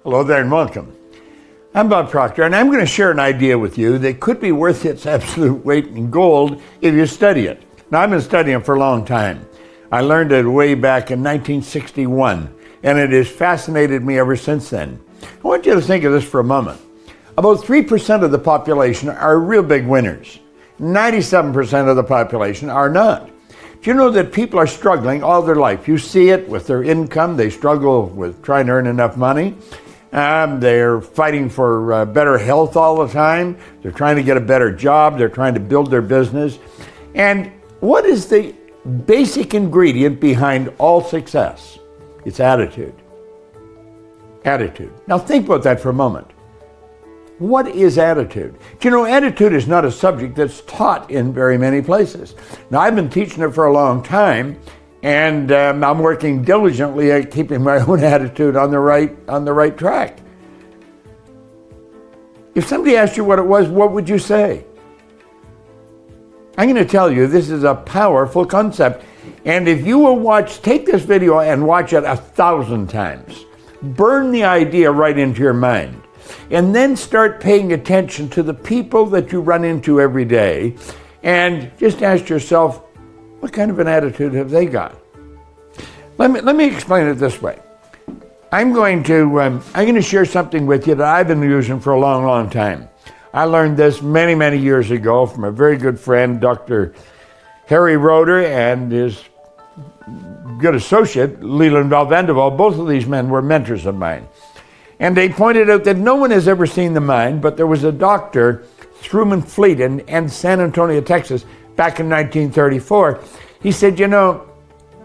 Hello there and welcome. I'm Bob Proctor, and I'm going to share an idea with you that could be worth its absolute weight in gold if you study it. Now, I've been studying it for a long time. I learned it way back in 1961, and it has fascinated me ever since then. I want you to think of this for a moment. About 3% of the population are real big winners. 97% of the population are not. Do you know that people are struggling all their life? You see it with their income. They struggle with trying to earn enough money. They're fighting for better health all the time. They're trying to get a better job. They're trying to build their business. And what is the basic ingredient behind all success? It's attitude. Attitude. Now think about that for a moment. What is attitude? Do you know, attitude is not a subject that's taught in very many places. Now, I've been teaching it for a long time, and I'm working diligently at keeping my own attitude on the right track. If somebody asked you what it was, what would you say? I'm going to tell you this is a powerful concept. And if you will take this video and watch it 1,000 times, burn the idea right into your mind, and then start paying attention to the people that you run into every day, and just ask yourself, what kind of an attitude have they got? Let me explain it this way. I'm going to share something with you that I've been using for a long, long time. I learned this many, many years ago from a very good friend, Dr. Harry Roeder, and his good associate, Leland Valvandeval. Both of these men were mentors of mine. And they pointed out that no one has ever seen the mind, but there was a doctor, Truman Fleet, in San Antonio, Texas, back in 1934. He said, you know,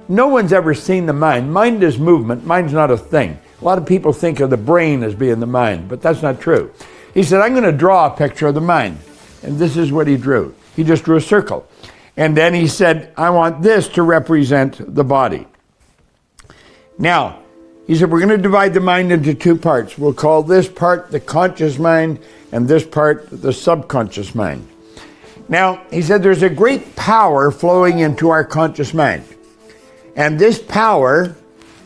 no one's ever seen the mind. Mind is movement. Mind's not a thing. A lot of people think of the brain as being the mind, but that's not true. He said, I'm going to draw a picture of the mind. And this is what he drew. He just drew a circle. And then he said, I want this to represent the body. Now, he said, we're going to divide the mind into two parts. We'll call this part the conscious mind and this part the subconscious mind. Now, he said, there's a great power flowing into our conscious mind. And this power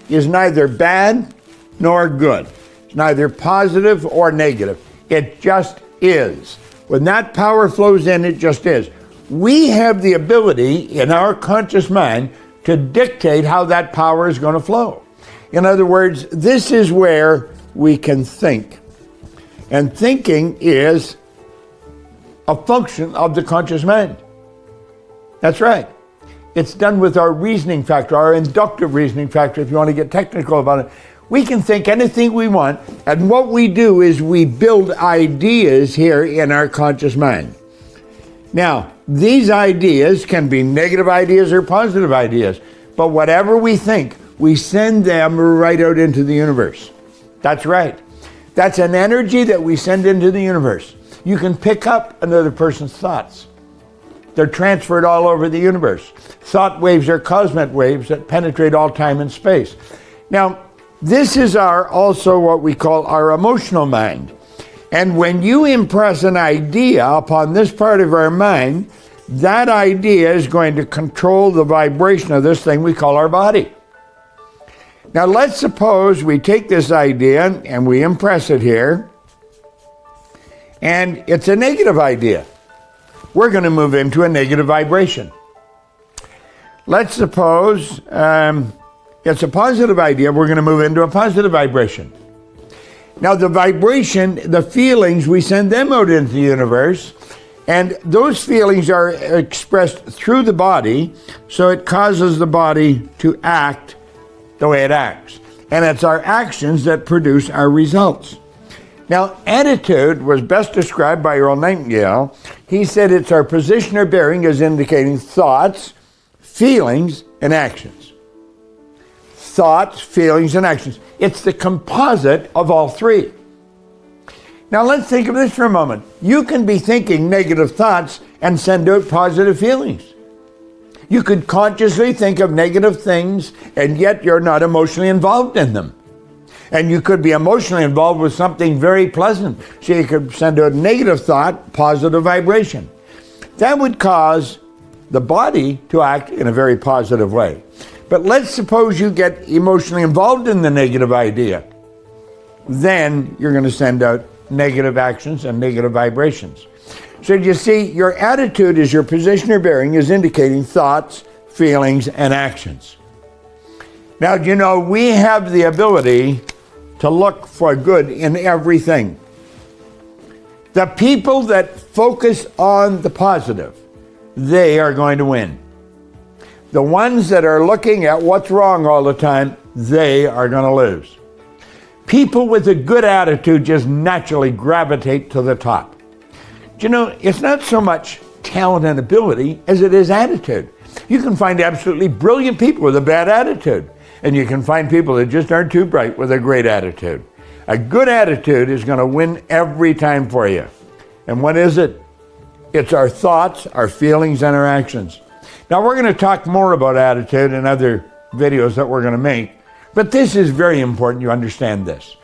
is neither bad nor good. It's neither positive or negative. It just is. When that power flows in, it just is. We have the ability in our conscious mind to dictate how that power is going to flow. In other words, this is where we can think. And thinking is a function of the conscious mind. That's right. It's done with our reasoning factor, our inductive reasoning factor, if you want to get technical about it. We can think anything we want, and what we do is we build ideas here in our conscious mind. Now, these ideas can be negative ideas or positive ideas, but whatever we think, we send them right out into the universe. That's right. That's an energy that we send into the universe. You can pick up another person's thoughts. They're transferred all over the universe. Thought waves are cosmic waves that penetrate all time and space. Now, this is also what we call our emotional mind. And when you impress an idea upon this part of our mind, that idea is going to control the vibration of this thing we call our body. Now, let's suppose we take this idea and we impress it here, and it's a negative idea. We're going to move into a negative vibration. Let's suppose it's a positive idea. We're going to move into a positive vibration. Now, the vibration, the feelings, we send them out into the universe, and those feelings are expressed through the body, so it causes the body to act the way it acts. And it's our actions that produce our results. Now, attitude was best described by Earl Nightingale. He said it's our position or bearing as indicating thoughts, feelings, and actions. Thoughts, feelings, and actions. It's the composite of all three. Now, let's think of this for a moment. You can be thinking negative thoughts and send out positive feelings. You could consciously think of negative things, and yet you're not emotionally involved in them. And you could be emotionally involved with something very pleasant. So you could send out a negative thought, positive vibration. That would cause the body to act in a very positive way. But let's suppose you get emotionally involved in the negative idea. then you're going to send out negative actions and negative vibrations. So you see, your attitude is your position or bearing is indicating thoughts, feelings, and actions. Now, you know, we have the ability to look for good in everything. The people that focus on the positive, they are going to win. The ones that are looking at what's wrong all the time, they are going to lose. People with a good attitude just naturally gravitate to the top. You know, it's not so much talent and ability as it is attitude. You can find absolutely brilliant people with a bad attitude, and you can find people that just aren't too bright with a great attitude. A good attitude is going to win every time for you. And what is it? It's our thoughts, our feelings, and our actions. Now, we're going to talk more about attitude in other videos that we're going to make, but this is very important you understand this.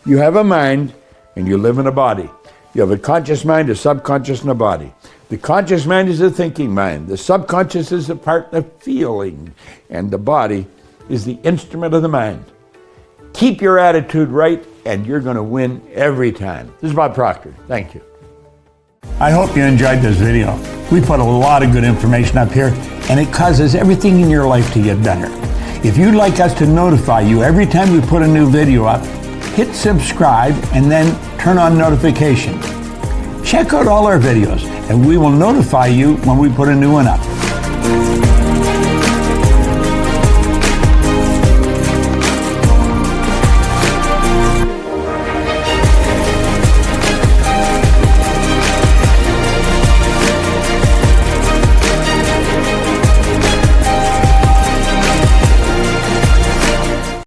You have a mind, and you live in a body. You have a conscious mind, a subconscious, and a body. The conscious mind is the thinking mind. The subconscious is the part of feeling. And the body is the instrument of the mind. Keep your attitude right, and you're going to win every time. This is Bob Proctor. Thank you. I hope you enjoyed this video. We put a lot of good information up here, and it causes everything in your life to get better. If you'd like us to notify you every time we put a new video up, hit subscribe and then turn on notifications. Check out all our videos, and we will notify you when we put a new one up.